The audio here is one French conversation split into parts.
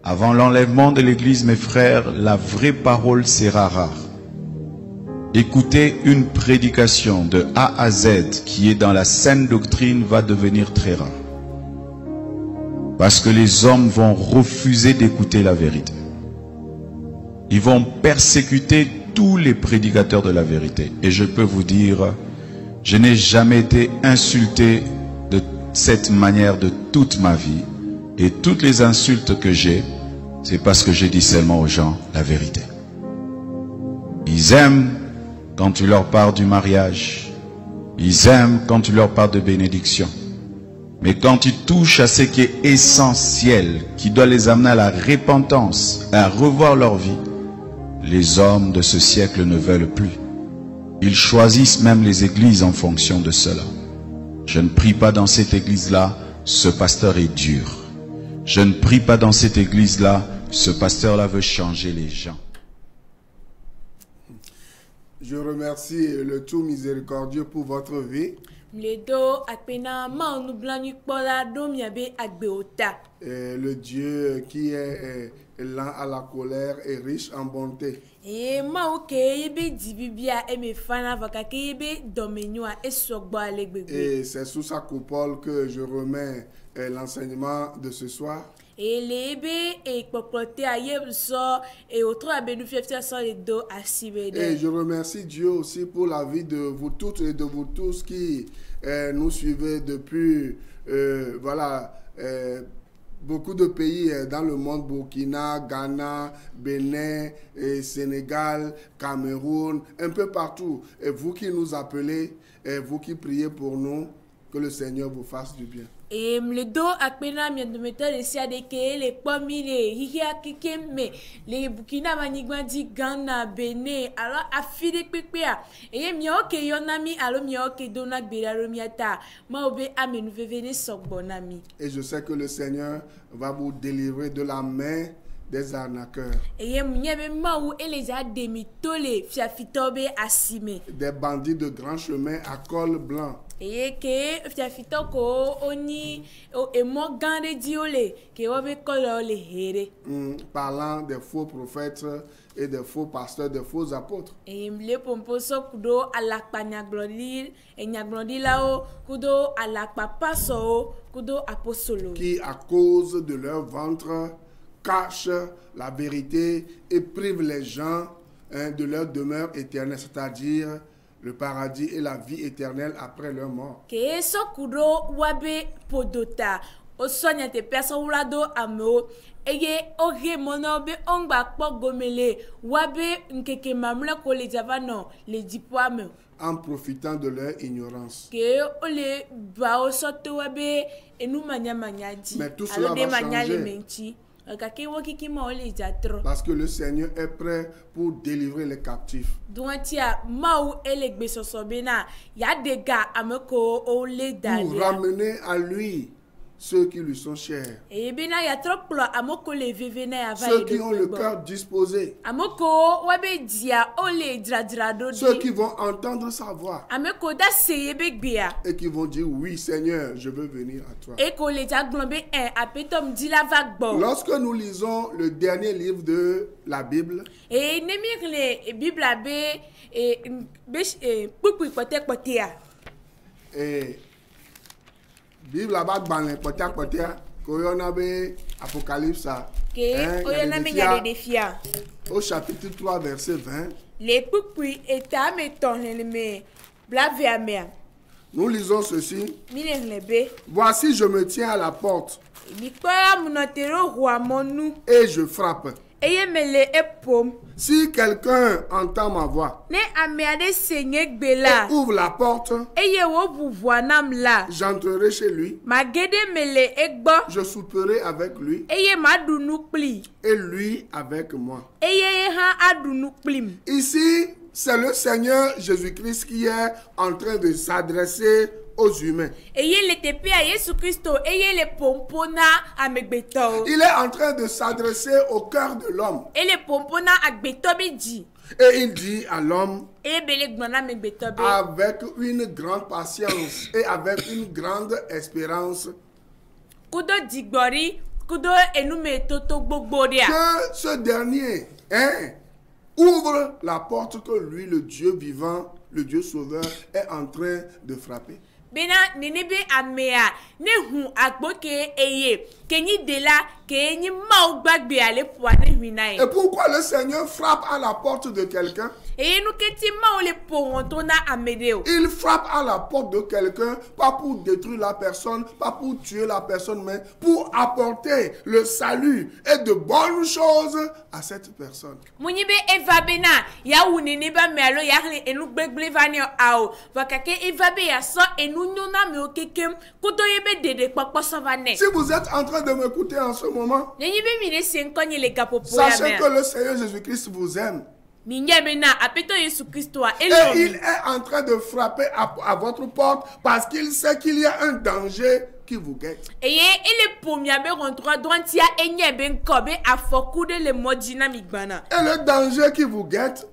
Avant l'enlèvement de l'Église, mes frères, la vraie parole sera rare. Écouter une prédication de A à Z qui est dans la saine doctrine va devenir très rare. Parce que les hommes vont refuser d'écouter la vérité. Ils vont persécuter tous les prédicateurs de la vérité. Et je peux vous dire, je n'ai jamais été insulté de cette manière de toute ma vie. Et toutes les insultes que j'ai, c'est parce que je dis seulement aux gens la vérité. Ils aiment quand tu leur parles du mariage. Ils aiment quand tu leur parles de bénédiction. Mais quand tu touches à ce qui est essentiel, qui doit les amener à la repentance, à revoir leur vie, les hommes de ce siècle ne veulent plus. Ils choisissent même les églises en fonction de cela. Je ne prie pas dans cette église-là, ce pasteur est dur. Je ne prie pas dans cette église-là, ce pasteur-là veut changer les gens. Je remercie le tout miséricordieux pour votre vie. Et le Dieu qui est lent à la colère et riche en bonté. Et c'est sous sa coupole que je remets l'enseignement de ce soir. Et je remercie Dieu aussi pour la vie de vous toutes et de vous tous qui nous suivez depuis beaucoup de pays dans le monde, Burkina, Ghana, Bénin, Sénégal, Cameroun, un peu partout. Et vous qui nous appelez, et vous qui priez pour nous, que le Seigneur vous fasse du bien. Et le do akpena mi de mettre les siadeke les pomi les hiya kikeme les Burkina Manigwandi Ghana Bénin alors afide pepea et mi oke yonami alors mi oke donak belaro miata ma obe amenu venez sogbonami. Et je sais que le Seigneur va vous délivrer de la main des arnaqueurs. Des bandits de grand chemin à col blanc. Parlant des faux prophètes et des faux pasteurs, des faux apôtres. Qui, à cause de leur ventre, cachent la vérité et privent les gens de leur demeure éternelle, c'est-à-dire le paradis et la vie éternelle après leur mort. En profitant de leur ignorance. Mais tout cela va changer. Parce que le Seigneur est prêt pour délivrer les captifs. Pour ramener à lui ceux qui lui sont chers. Ceux qui ont le cœur disposé. Ceux qui vont entendre sa voix. Et qui vont dire oui Seigneur, je veux venir à toi. Lorsque nous lisons le dernier livre de la Bible, Bible là-bas dans les Apocalypse au chapitre 3 verset 20. Nous lisons ceci. Voici, je me tiens à la porte et je frappe. Si quelqu'un entend ma voix et ouvre la porte, j'entrerai chez lui, je souperai avec lui et lui avec moi. Ici, c'est le Seigneur Jésus-Christ qui est en train de s'adresser aux humains. Il est en train de s'adresser au cœur de l'homme. Et il dit à l'homme avec une grande patience et avec une grande espérance que ce dernier ouvre la porte que lui, le Dieu vivant, le Dieu sauveur, est en train de frapper. Bena nenebe amea ne hu agboke eye kenyi dela kenyi maogbagbe ale poane huinae. Et pourquoi le Seigneur frappe à la porte de quelqu'un? Eye nou keti maole porotona amedeo. Il frappe à la porte de quelqu'un, pas pour détruire la personne, pas pour tuer la personne, mais pour apporter le salut et de bonnes choses à cette personne. Munibe eva bena ya uneneba mealo ya enu gbegble vani ao vakake eva be ya so enu nyona me okekem koto yebe dede kpakposo vane. Si vous êtes en train de m'écouter en ce moment, sachez que le Seigneur Jésus-Christ vous aime. Et il est en train de frapper à votre porte parce qu'il sait qu'il y a un danger qui vous guette. Et le danger qui vous guette,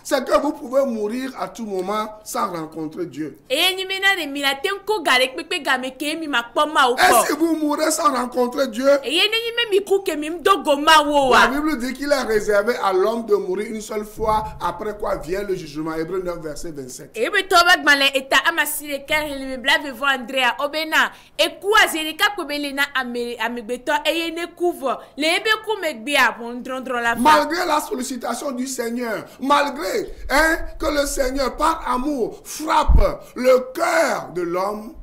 c'est que vous pouvez mourir à tout moment sans rencontrer Dieu. Et si vous mourrez sans rencontrer Dieu, la Bible dit qu'il est réservé à l'homme de mourir une seule fois, après quoi vient le jugement. Hébreux 9, verset 27. Andrea Obena et Zerika Kobelena Amegbeto et ne couvre les Bekumekbia prendront la fin. Malgré la sollicitation du Seigneur, malgré que le Seigneur par amour frappe le cœur de l'homme,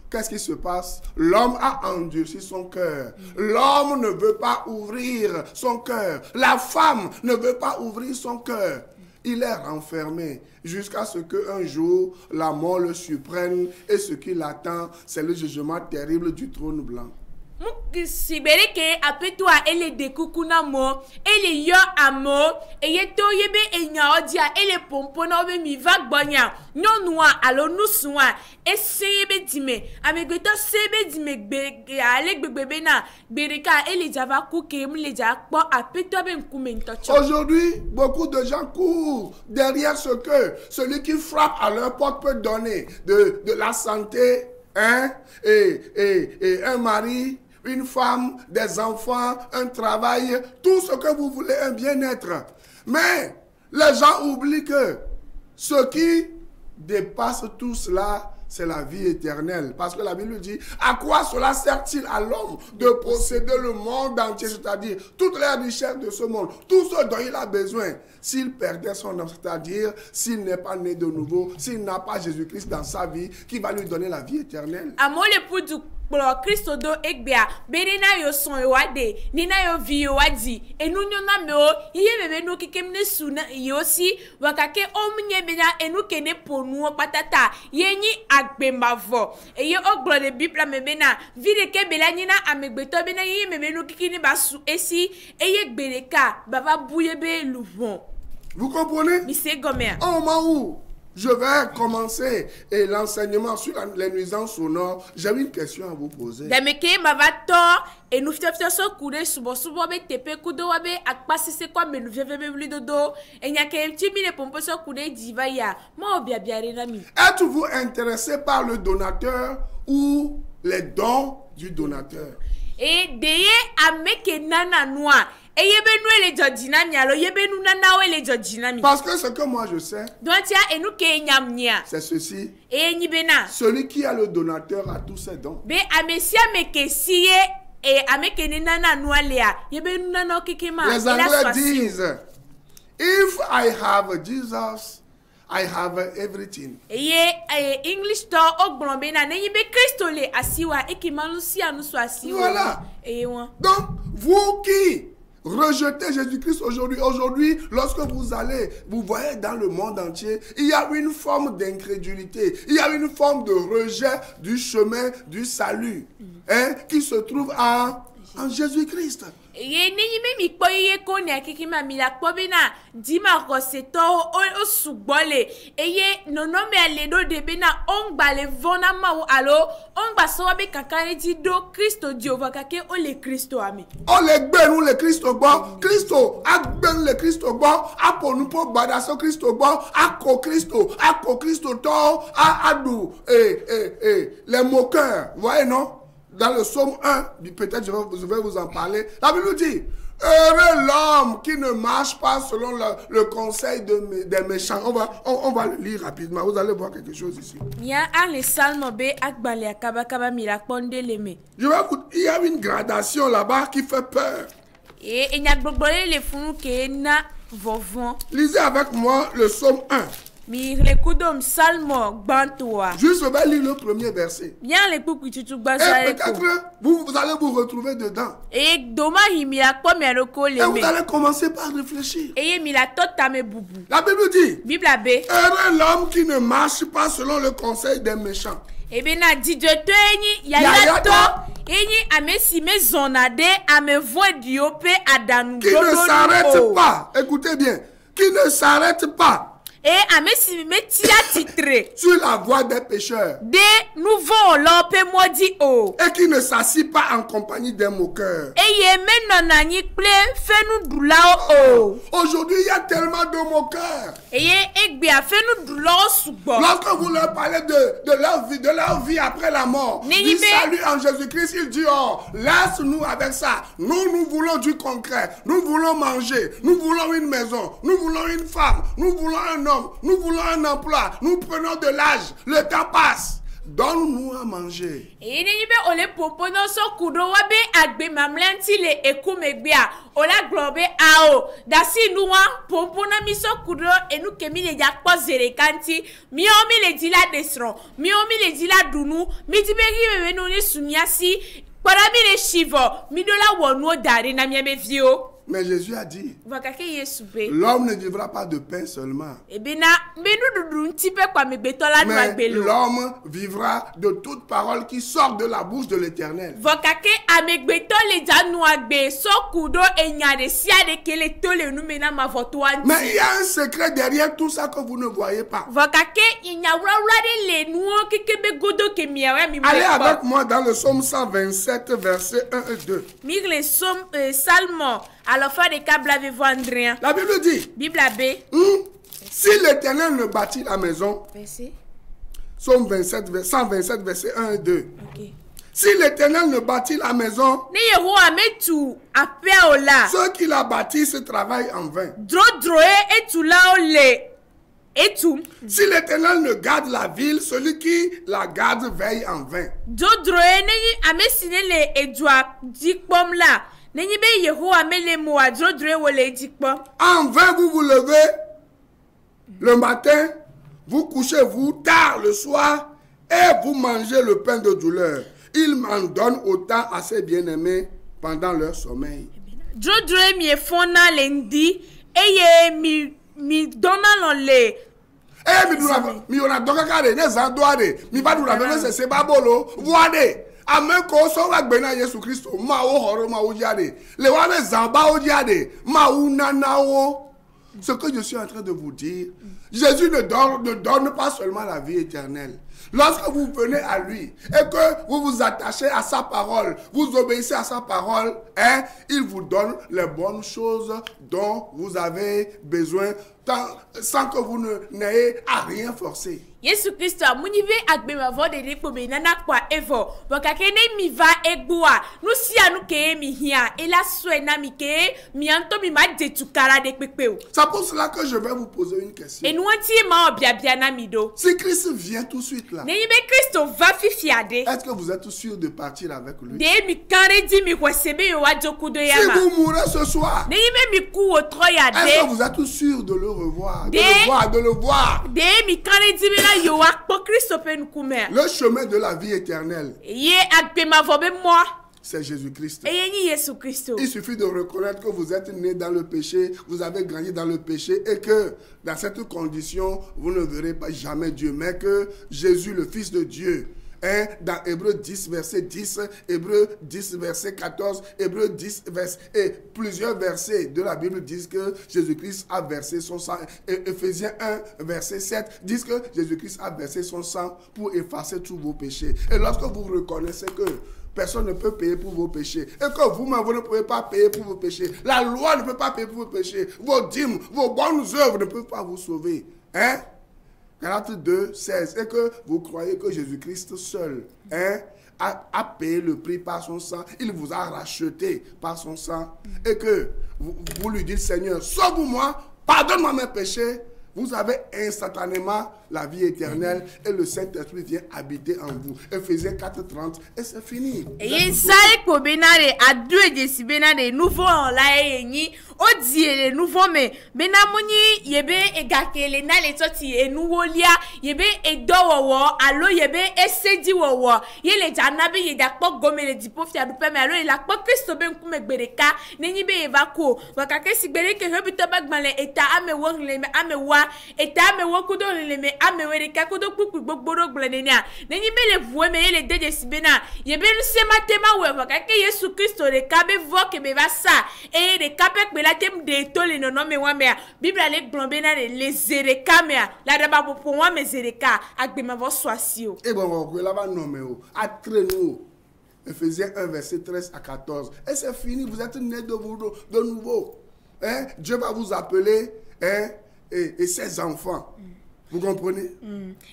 qu'est-ce qui se passe? L'homme a endurci son cœur. L'homme ne veut pas ouvrir son cœur. La femme ne veut pas ouvrir son cœur. Il est renfermé jusqu'à ce qu'un jour, la mort le surprenne et ce qui l'attend, c'est le jugement terrible du trône blanc. Sibereke apetwa ele de kukuna mo ele yo amo eyeto yebe enya odia ele pompona obe mi vagbanya nyonua alo nusua esebe dime amegbeto sebe dime gbe ale gbegbe na bereka ele java kuke mleja kpo apetwa be nkume ntocho. Aujourd'hui, beaucoup de gens courent derrière ce que celui qui frappe à leur porte peut donner de la santé, et un mari, une femme, des enfants, un travail, tout ce que vous voulez, un bien-être. Mais les gens oublient que ce qui dépasse tout cela, c'est la vie éternelle. Parce que la Bible dit, à quoi cela sert-il à l'homme de posséder le monde entier, c'est-à-dire toutes les richesses de ce monde, tout ce dont il a besoin, s'il perdait son âme, c'est-à-dire s'il n'est pas né de nouveau, s'il n'a pas Jésus-Christ dans sa vie, qui va lui donner la vie éternelle. Christo do egbea berena yo son yo ade nina yo vi yo adi enunyo na meo iye bebe no kikemne suna yo si wakake omnye bena enu kene ponu patata yenyi agbemavo eye oglo de bibla mebena vide ke bela nyina amegbeto bena iye mebe no kikini basu esi eye gbereka baba buyebe luvon. Vous comprenez? Au moment où je vais commencer l'enseignement sur les nuisances sonores, j'ai une question à vous poser. Êtes-vous intéressé par le donateur ou les dons du donateur? Et deye ameke nana noa. Parce que ce que moi je sais, c'est ceci. Celui qui a le donateur a tous ses dons. Les Anglais disent, if I have Jesus, I have everything. Voilà. Donc, vous qui rejetez Jésus-Christ aujourd'hui, lorsque vous allez, vous voyez dans le monde entier, il y a une forme d'incrédulité, il y a une forme de rejet du chemin du salut, qui se trouve en Jésus-Christ. Les moqueurs, voyez non? dans le psaume 1, peut-être je vais vous en parler. La Bible dit, heureux l'homme qui ne marche pas selon le conseil des méchants. On va le lire rapidement. Vous allez voir quelque chose ici. Il y a une gradation là-bas qui fait peur. Lisez avec moi le psaume 1. Juste, je vais lire le premier verset. Et peut-être vous allez vous retrouver dedans. Et vous allez commencer par réfléchir. La Bible dit, heureux l'homme qui ne marche pas selon le conseil des méchants. Qui ne s'arrête pas, écoutez bien, qui ne s'arrête pas sur la voie des pécheurs et qui ne s'assit pas en compagnie des moqueurs. Aujourd'hui, il y a tellement de moqueurs. Lorsque vous leur parlez de leur vie après la mort, du salut en Jésus-Christ, ils disent, oh, laisse-nous avec ça. Nous voulons du concret. Nous voulons manger. Nous voulons une maison. Nous voulons une femme. Nous voulons un homme. Nous voulons un emploi. Nous prenons de l'âge. Le temps passe. Donne-nous à manger. Mais Jésus a dit, l'homme ne vivra pas de pain seulement, mais l'homme vivra de toute parole qui sort de la bouche de l'Éternel. Mais il y a un secret derrière tout ça que vous ne voyez pas. Allez avec moi dans le psaume 127, versets 1 et 2. La Bible dit, si l'Éternel ne bâtit la maison, psaume 127, verset 1 et 2. Si l'Éternel ne bâtit la maison, ceux qui la bâtissent travaillent en vain. Si l'Éternel ne garde la ville, celui qui la garde veille en vain. En vain vous vous levez le matin, vous couchez-vous tard le soir et vous mangez le pain de douleur. Il m'en donne autant à ses bien-aimés pendant leur sommeil. Ce que je suis en train de vous dire, Jésus ne donne pas seulement la vie éternelle. Lorsque vous venez à lui et que vous vous attachez à sa parole, vous obéissez à sa parole, il vous donne les bonnes choses dont vous avez besoin sans que vous n'ayez à rien forcer. Yesu Christo munive agbema vode de po be nana kwa evo wakakene mi va egboa nu si anu ke mi hia ela swe na mi ke mi anto mi ma de tukara de pepeo. C'est pour cela que je vais vous poser une question. Et nous anti ma obia bia na mi do. Si Christ vient tout de suite là. Ne yibe Christo va fifiade. Est-ce que vous êtes sûr de partir avec lui? De mi kanre di mi kwasebe yo wa jokudo yama. Si vous mourrez ce soir. Ne yibe mi ku o troya de. Est-ce que vous êtes sûr de le revoir? De le voir. De mi kanre di mi la yo wa po Christo pe nkume. Le chemin de la vie éternelle. Ye agbema vobe moi. C'est Jésus-Christ. Il suffit de reconnaître que vous êtes né dans le péché, vous avez grandi dans le péché et que dans cette condition, vous ne verrez pas jamais Dieu. Mais que Jésus, le Fils de Dieu, dans Hébreux 10, verset 10, Hébreux 10, verset 14, Hébreux 10, et plusieurs versets de la Bible disent que Jésus-Christ a versé son sang. Et Éphésiens 1, verset 7, disent que Jésus-Christ a versé son sang pour effacer tous vos péchés. Et lorsque vous reconnaissez que personne ne peut payer pour vos péchés. Et que vous-même, vous ne pouvez pas payer pour vos péchés. La loi ne peut pas payer pour vos péchés. Vos dîmes, vos bonnes œuvres ne peuvent pas vous sauver. Galates 2, 16. Et que vous croyez que Jésus-Christ seul a payé le prix par son sang. Il vous a racheté par son sang. Et que vous lui dites, Seigneur, sauve-moi, pardonne-moi mes péchés. Vous avez instantanément la vie éternelle et le Saint-Esprit vient habiter en vous. Ephésiens 4:30 et c'est fini. Et ça est pour Benare à 2 décibels Benare nouveau là et o die nouveau mais benamoni yebe egakele na le toti enuwo lia yebe edowo alo yebe esedi wo yele janabe yedakpo gomele dipo fia du peme alo la kpo Kristo ben kume gbereka neni be evako wakake sigbere ke hebito bagmale eta amewo nleme amewa eta amewo kudo nleme amewe ka kudo pupu gbogboro gblenia neni be le vue me yele de sibena yebe se matema we wakake Yesu Kristo le kabe voke be vasa e de kape la thème de tout les noms mais ouais mais Bible allait blomber dans les zéreka mais la d'abord pour moi mes zéreka avec ma voix soisio et bon là va nommer à très nous Ephésiens 1 verset 13 à 14 et c'est fini vous êtes nés de nouveau hein Dieu va vous appeler hein et ses enfants. Vous comprenez?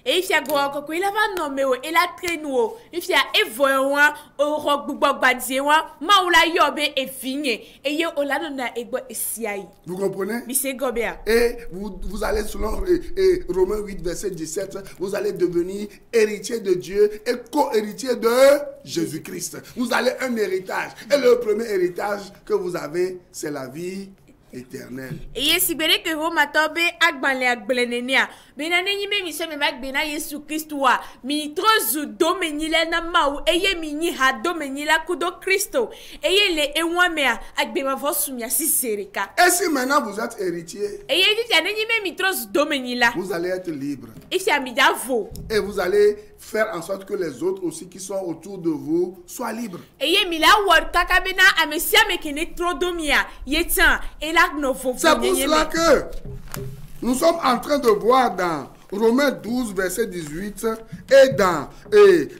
Et il y a quoi il a va nommer et la traîneau il y a evoa au rock bugbadziwa maula yobe et fini et yo oladona ego esiai. Vous comprenez? Monsieur Gobert. Et vous allez selon Romains 8 verset 17 vous allez devenir héritier de Dieu et co-héritier de Jésus-Christ. Vous allez un héritage et le premier héritage que vous avez c'est la vie éternel. Et si bere que Roma tobe agbanle agbelenenia benaneni me mi se me mag bena Yesu Kristo wa mi trozu domenile na mau eye mi ni ha domenila kudo Kristo eye le enwamea agbema vosumia si sereka. Et si maintenant vous êtes héritier eye dit aneni me mi trozu domenila vous allez être libre. Et si amidavo et vous allez faire en sorte que les autres aussi qui sont autour de vous soient libres. Eye mi la wor kakabena amesia mekene trodomia yetan et la novo. C'est pour cela que nous sommes en train de voir dans Romains 12 verset 18 et dans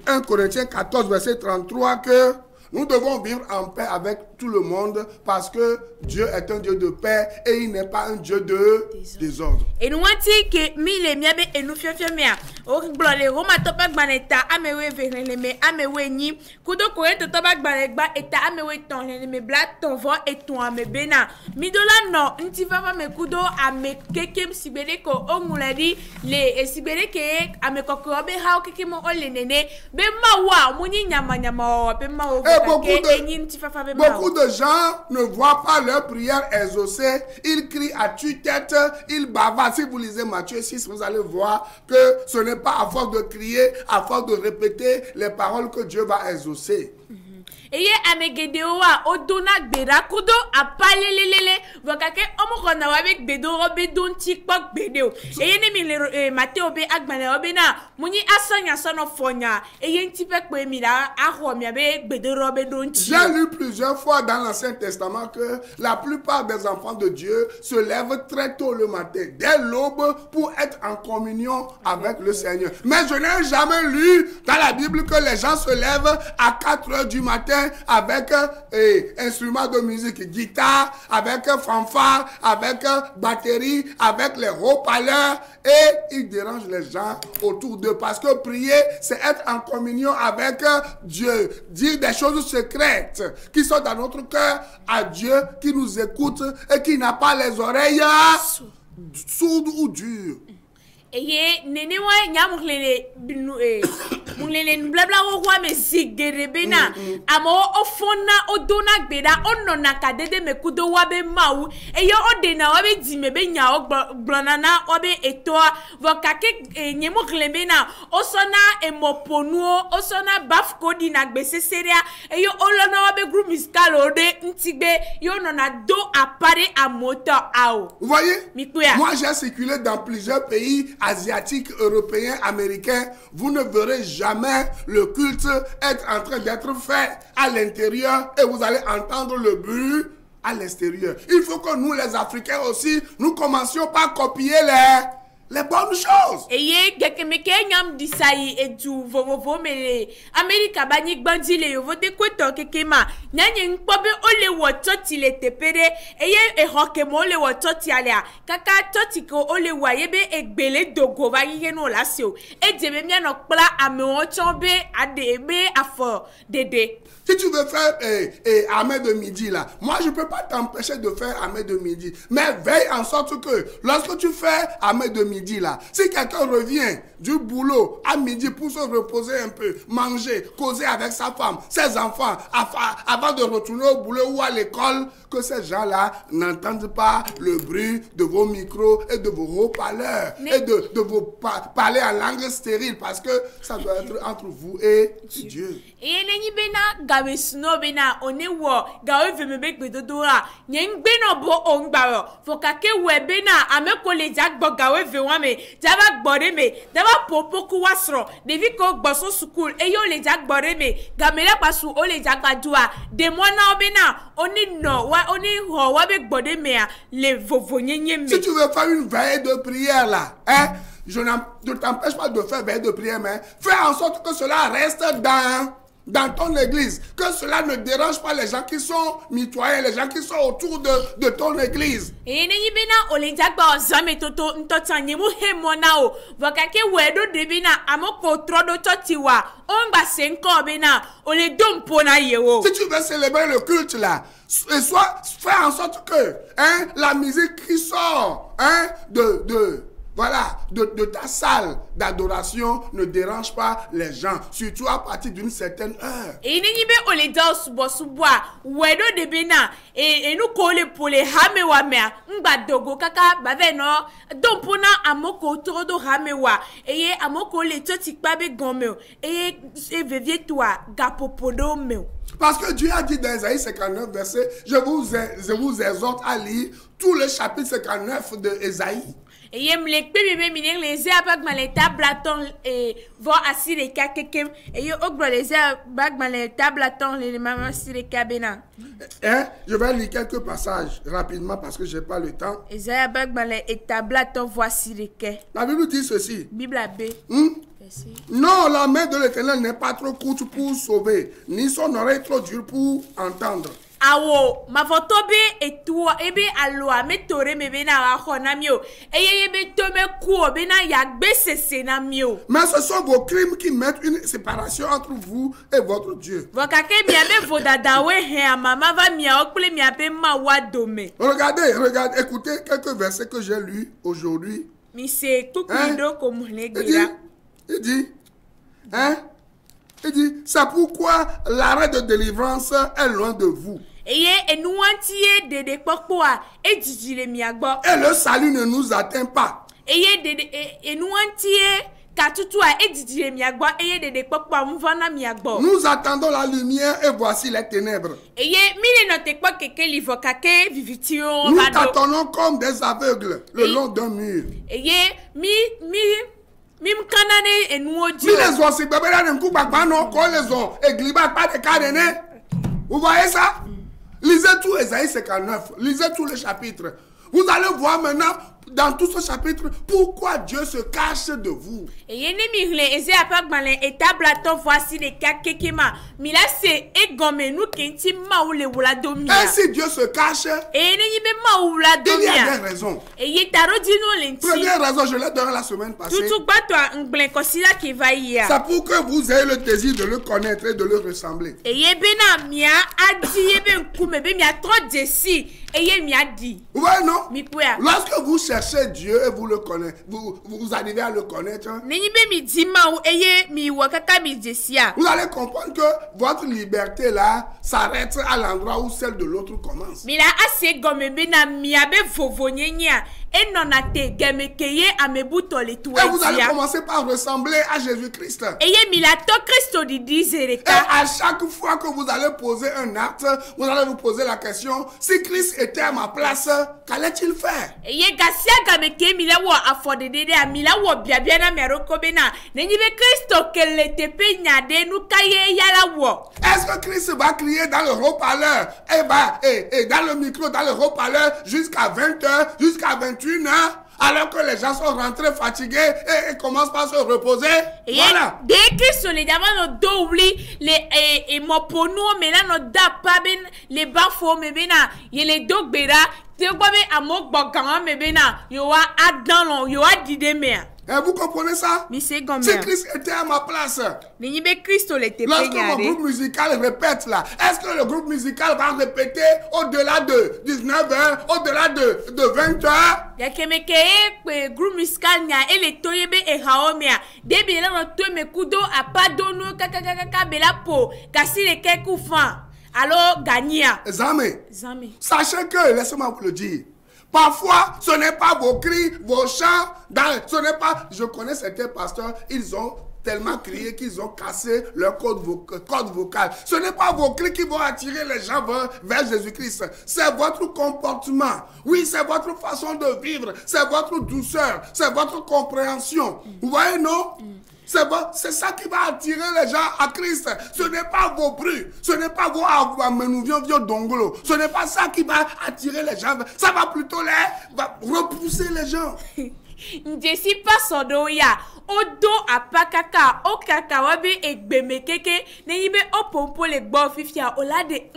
1 Corinthiens 14 verset 33 que nous devons vivre en paix avec tout le monde parce que Dieu est un Dieu de paix et il n'est pas un Dieu de désordre. Et nous dit que mille miabe et nous fiamia o blole Roma topak baneta amewe veneleme amewe ni kudo koete topak banegba eta amewe ton me blat ton vo et ton ame bena midola no ntiva va me kudo ame kekem sibere ko omuladi le sibere ke ame kokobe ha kekemo olenene be mawa muni nyama nyama be mawa beaucoup de gens ne voient pas leur prière exaucée. Ils crient à tue-tête, ils bavardent. Si vous lisez Matthieu 6, vous allez voir que ce n'est pas à force de crier, à force de répéter les paroles que Dieu va exaucer. Eye amegedewa odona gbera kudo apalelelele wakake omukona wabe gbedo robedon tikpok gbedeo eye ne mi le Matthieu be agbale obena muni asanya sono fonya eye ntipe pe mi la ahomia be gbedo robedon ti. J'ai lu plusieurs fois dans l'Ancien Testament que la plupart des enfants de Dieu se lèvent très tôt le matin dès l'aube pour être en communion avec le Seigneur. Mais je n'ai jamais lu dans la Bible que les gens se lèvent à 4 heures du matin avec instruments de musique, guitare, avec fanfare, avec batterie, avec les haut-parleurs et ils dérangent les gens autour d'eux parce que prier c'est être en communion avec Dieu, dire des choses secrètes qui sont dans notre cœur à Dieu qui nous écoute et qui n'a pas les oreilles sourdes ou dures. Eye nene wa nyamulele binu mulele blabla wa me sigere bena amo ofona odona gbeda onona kadede mekudo wa be mawu eye odena wa be dime be nya ogbonana wa be etoa vokake nyemukle bena osona emoponuo osona bafkodi na gbeseseria eye olona wa be groupe musical ode ntigbe yo nona do apparaît à moteur ao. Vous voyez? Moi j'ai circulé dans plusieurs pays asiatiques, européens, américains, vous ne verrez jamais le culte être en train d'être fait à l'intérieur et vous allez entendre le bruit à l'extérieur. Il faut que nous les Africains aussi, nous commencions par copier les bonnes choses. Eye gekemeke nyam disai etu vovovo mele Amerika bani gbandi le yo vote kweto kekema nyanye nkpobe ole wo toti le tepere eye ehoke mo ole wo toti alia kaka toti ko ole wa yebe egbele dogo ba yige no lasio ejebe mia no kpla ame wo chombe adebe afo dede. Si tu veux faire armée de midi là, moi je peux pas t'empêcher de faire armée de midi, mais veille en sorte que lorsque tu fais armée de midi là, si quelqu'un revient du boulot à midi pour se reposer un peu, manger, causer avec sa femme, ses enfants, avant de retourner au boulot ou à l'école, que ces gens-là n'entendent pas le bruit de vos micros et de vos haut-parleurs et de vos parler en langue stérile, parce que ça doit être entre vous et Dieu. Et nenyi bena gawe sno bena onewo gawe vemebe gbedodora nyen gbeno bo ongbaro fokake we bena ameko le jagbo gawe vewame jaba gbore me daba popo ku wasro devi ko gboso school eyo le jagbore me gamela pasu o le jagbadua de mona bena oni no wa oni ho wa be gbode me le vovo nyenye me. Si tu veux faire une veille de prière là, hein, je ne t'empêche pas de faire veille de prière, mais fais en sorte que cela reste dans ton église, que cela ne dérange pas les gens qui sont mitoyens, les gens qui sont autour de ton église. Et nenyi bena ole jagba ozame toto ntotanye mu hemona o vakake wedo de bena amoko trodo totiwa onba senko bena ole dompo na yewo. Si tu veux célébrer le culte là, fais en sorte que la musique qui sort de ta salle d'adoration ne dérange pas les gens, surtout à partir d'une certaine heure. Et nenyi be ole da subo wedo de bena e nu ko le pole hamewa mea ngba dogo kaka bave no dompona amoko trodo hamewa eye amoko le toti kpabe gomeo eye evevie toi gapopodo meo. Parce que Dieu a dit dans Isaïe 59 verset, je vous exhorte à lire tout le chapitre 59 de Isaïe. Et yem le kpe me minir les abag mal tablaton et vo asire kakekem et yo ogro les abag mal tablaton les maman asire kabena. Je vais lire quelques passages rapidement parce que j'ai pas le temps. Isaïe abag mal tablaton vo asire ke. La Bible dit ceci. Bible B. Non, la main de l'Éternel n'est pas trop courte pour sauver, ni son oreille trop dure pour entendre. Awo mavotobe etua ebe aloa metore mebena wa namio eyebe tome kuo bena yagbe sese namio. Mais ce sont vos crimes qui mettent une séparation entre vous et votre Dieu. Vokake miabe vodadawe he mama va mia okple miabe ma wadome. Regardez, écoutez quelques versets que j'ai lus aujourd'hui. Mise kukundo Il dit, c'est pourquoi l'arrêt de délivrance est loin de vous. Et le salut ne nous atteint pas. Nous attendons la lumière et voici les ténèbres. Nous tâtonnons comme des aveugles le long d'un mur. Les vous voyez ça? Lisez tout Isaïe 59, lisez tous les chapitres. Vous allez voir maintenant dans tout ce chapitre pourquoi Dieu se cache de vous. Ainsi Dieu se cache. Il y a des raisons. Première raison, je l'ai donné la semaine passée. C'est pour que vous ayez le désir de le connaître et de le ressembler. Vous voyez, non? Lorsque vous cherchez Dieu et vous le connaissez, vous arrivez à le connaître, vous allez comprendre que votre liberté là s'arrête à l'endroit où celle de l'autre commence. Et vous allez commencer par ressembler à Jésus-Christ. Et à chaque fois que vous allez poser un acte, vous allez vous poser la question, si Christ était à ma place, qu'allait-il faire? Est-ce que Christ va crier dans le haut-parleur et dans le micro, dans le haut-parleur jusqu'à 20h, jusqu'à 21h? alors que les gens sont rentrés fatigués et commencent par se reposer. Voilà. Dès que sur les davant nos dos oubli les mopono mais là nos da pas ben les bafo mais bena y les dog bera te quoi be amok bokanga mais bena yo a adan yo a didemea. Vous comprenez ça? Si Christ était à ma place, lorsque mon groupe musical répète là, est-ce que le groupe musical va répéter au-delà de 19 heures, au-delà de 20 heures? Groupe musical nya ele toyebe e haomia debi la no to me kudo apadono kakakaka bela po kasi le keku fan alors gagnia Zame. Sachez que, laissez-moi vous le dire, parfois, ce n'est pas vos cris, vos chants, ce n'est pas... Je connais certains pasteurs, ils ont tellement crié qu'ils ont cassé leur corde vocale. Ce n'est pas vos cris qui vont attirer les gens vers Jésus-Christ. C'est votre comportement. Oui, c'est votre façon de vivre. C'est votre douceur. C'est votre compréhension. Vous voyez, non? C'est ça qui va attirer les gens à Christ. Ce n'est pas vos bruits. Ce n'est pas vos dongolo. Ce n'est pas ça qui va attirer les gens. Ça va plutôt va repousser les gens. Je suis pas sodoya. Odo apakaka o kaka wabe egbeme keke ne yibe opompo le gbo fifia ola de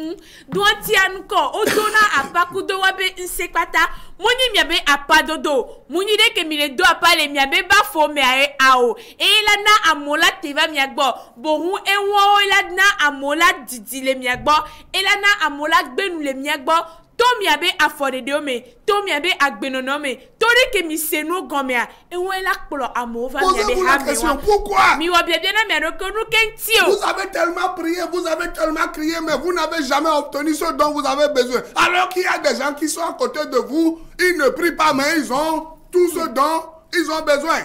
doanti anuko odo na apakudo wabe nsekpata muni miabe apadodo muni de ke mile do apale miabe ba fo me ae ao e la na amola teva miagbo bohu enwo la na amola didile miagbo e la na amola gbenu le miagbo Tomi abe afode de ome, Tomi abe agbenonome, Tori ke mi seno gomea, et où est la polo amour va posez-vous la question, pourquoi? Mi wa bien mais nous kentio. Vous avez tellement prié, vous avez tellement crié, mais vous n'avez jamais obtenu ce dont vous avez besoin. Alors qu'il y a des gens qui sont à côté de vous, ils ne prient pas, mais ils ont tout ce dont ils ont besoin.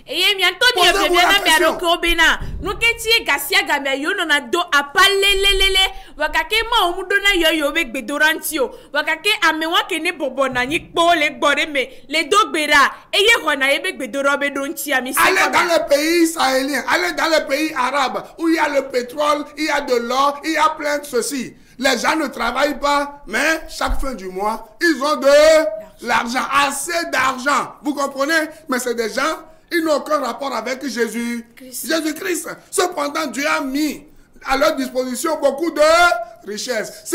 Et bientôt ni bien mais roko bena no kenti gasia gamia yo no na do apalelelele wakake ma omudo na yo be gbedorantio wakake amewa kene bobo na ni kpo le gbore me le do gbera eye hona ye be gbedoro be donti ami. Allez dans les pays sahéliens, allez dans les pays arabes où il y a le pétrole, il y a de l'or, il y a plein de ceci. Les gens ne travaillent pas, mais chaque fin du mois, ils ont de l'argent, assez d'argent. Vous comprenez? Mais c'est des gens, ils n'ont aucun rapport avec Jésus-Christ. Cependant, Dieu a mis à leur disposition beaucoup de richesses.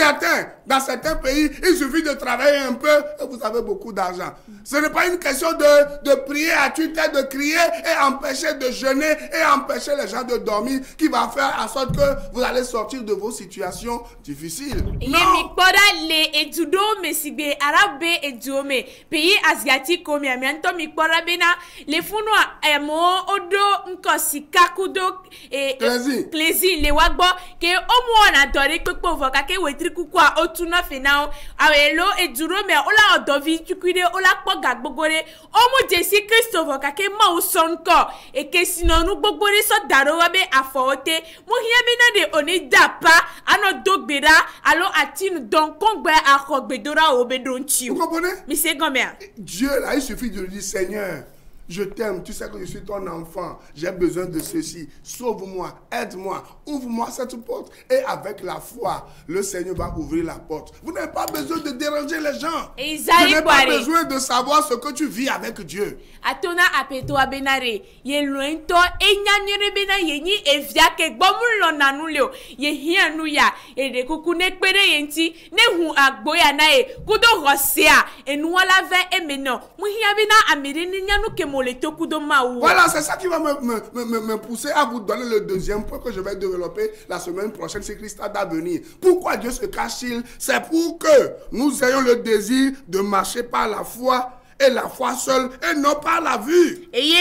Dans certains pays, il suffit de travailler un peu et vous avez beaucoup d'argent. Ce n'est pas une question de prier à tue-tête, de crier et empêcher de jeûner et empêcher les gens de dormir qui va faire en sorte que vous allez sortir de vos situations difficiles. Non. Pays asiatique comme Yamianto Mikpora Bena, les Founois, Odo, Nkosi, Kakudo, et Plaisir, les Wagbo, que au moins on a donné que pour voir que Wetrikukwa, Otuna Fenao, Awelo et Duro, mais Ola Odovi, tu cuides, Ola Pogak Bogore, Omo Jessi Christophe, Kake Mao Sonko, et que sinon nous Bogore sont Daroabe à Forte, Mohiamina de Onidapa, Ano Dogbera, alors Atin, donc Kongbe à Rogbedora Obedonchi. Vous comprenez? Mais c'est comme Dieu, là, il suffit de lui dire, Seigneur, je t'aime, tu sais que je suis ton enfant, j'ai besoin de ceci, sauve-moi, aide-moi, ouvre-moi cette porte. Et avec la foi, le Seigneur va ouvrir la porte. Vous n'avez pas besoin de déranger les gens. Vous n'avez pas besoin de savoir ce que tu vis avec Dieu. Atona apeto abenare ye loento enyanyere bena yenyi evia ke gbomulo nanulio ye hianu ya e de kukune kpere yenti ne hu agboya na e kudo hosea enuala ve emeno muhia bena amiri ni nyanu ke moleto kudo maou. Voilà, c'est ça qui va me pousser à vous donner le deuxième point que je vais développer la semaine prochaine, c'est Christ à d'avenir. Pourquoi Dieu se cache-t-il? C'est pour que nous ayons le désir de marcher par la foi. Et la foi seule, et non pas la vue. Et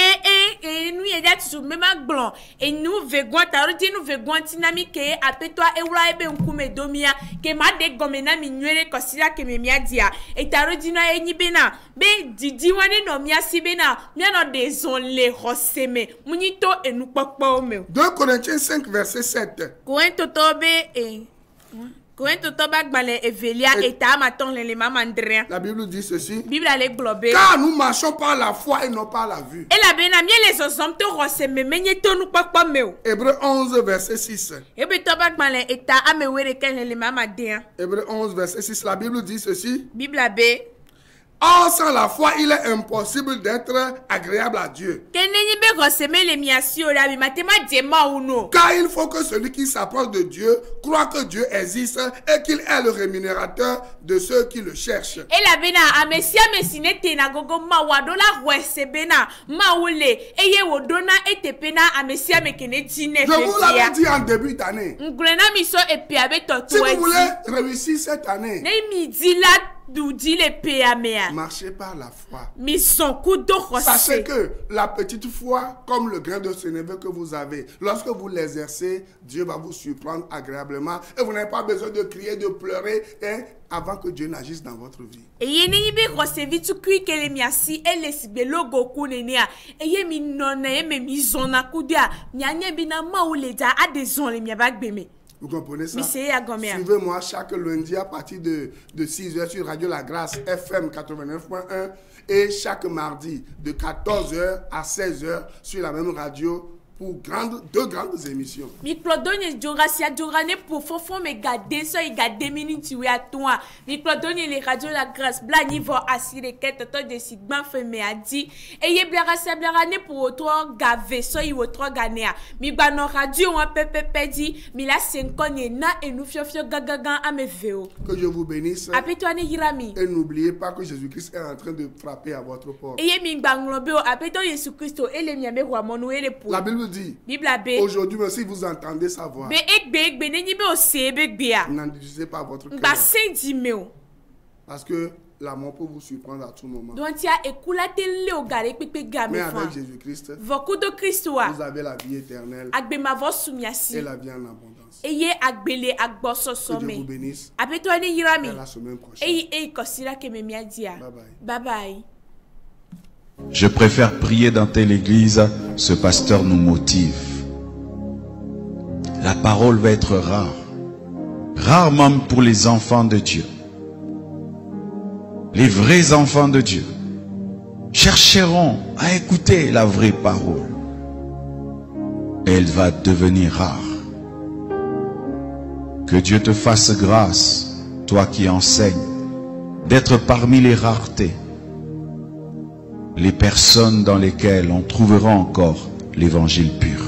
nous, il y a des même blanc. Et nous, vegan, nous vegan, tinami, que après toi, et voilà, et ben, kume domia, que ma de gomena, minuere, kosila, que me mia dia. Et tarodina, et ni bena, ben, didi, wane, no, mia si bena, mia no, des on les roseme, munito, et nous, pokpo, me. 2 Corinthiens 5, verset 7. Corinto tobe, et. La Bible dit ceci. Car nous marchons par la foi et non par la vue. Hébreux 11 verset 6. Hébreux 11 verset 6. La Bible dit ceci. Or, sans la foi, il est impossible d'être agréable à Dieu. Car il faut que celui qui s'approche de Dieu croit que Dieu existe et qu'il est le rémunérateur de ceux qui le cherchent. Je vous l'avais dit en début d'année. Si vous voulez réussir cette année, marchez par la foi. Sachez que la petite foi, comme le grain de sénévé que vous avez, lorsque vous l'exercez, Dieu va vous surprendre agréablement et vous n'avez pas besoin de crier, de pleurer avant que Dieu n'agisse dans votre vie. Vous comprenez ça? Suivez-moi chaque lundi à partir de 6h sur Radio La Grâce FM 89.1 et chaque mardi de 14h à 16h sur la même radio pour deux grandes émissions. Que Dieu vous bénisse. Et n'oubliez pas que Jésus-Christ est en train de frapper à votre porte. La Bible dit, aujourd'hui, si vous entendez sa voix, n'endurcissez pas votre cœur. Parce que la mort peut vous surprendre à tout moment. Mais avec Jésus-Christ, vous avez la vie éternelle et la vie en abondance. Que Dieu vous bénisse. À la semaine prochaine. Bye bye. Je préfère prier dans telle église, ce pasteur nous motive. La parole va être rare. Rare même pour les enfants de Dieu. Les vrais enfants de Dieu chercheront à écouter la vraie parole. Elle va devenir rare. Que Dieu te fasse grâce, toi qui enseignes, d'être parmi les raretés. Les personnes dans lesquelles on trouvera encore l'évangile pur.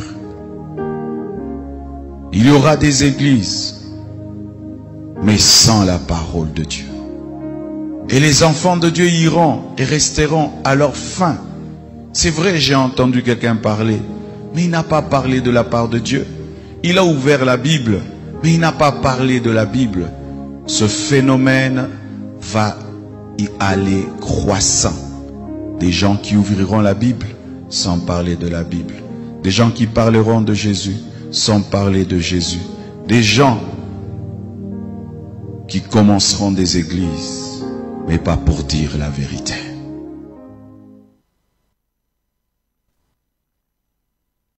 Il y aura des églises, mais sans la parole de Dieu. Et les enfants de Dieu iront et resteront à leur fin. C'est vrai, j'ai entendu quelqu'un parler, mais il n'a pas parlé de la part de Dieu. Il a ouvert la Bible, mais il n'a pas parlé de la Bible. Ce phénomène va y aller croissant. Des gens qui ouvriront la Bible sans parler de la Bible. Des gens qui parleront de Jésus sans parler de Jésus. Des gens qui commenceront des églises, mais pas pour dire la vérité.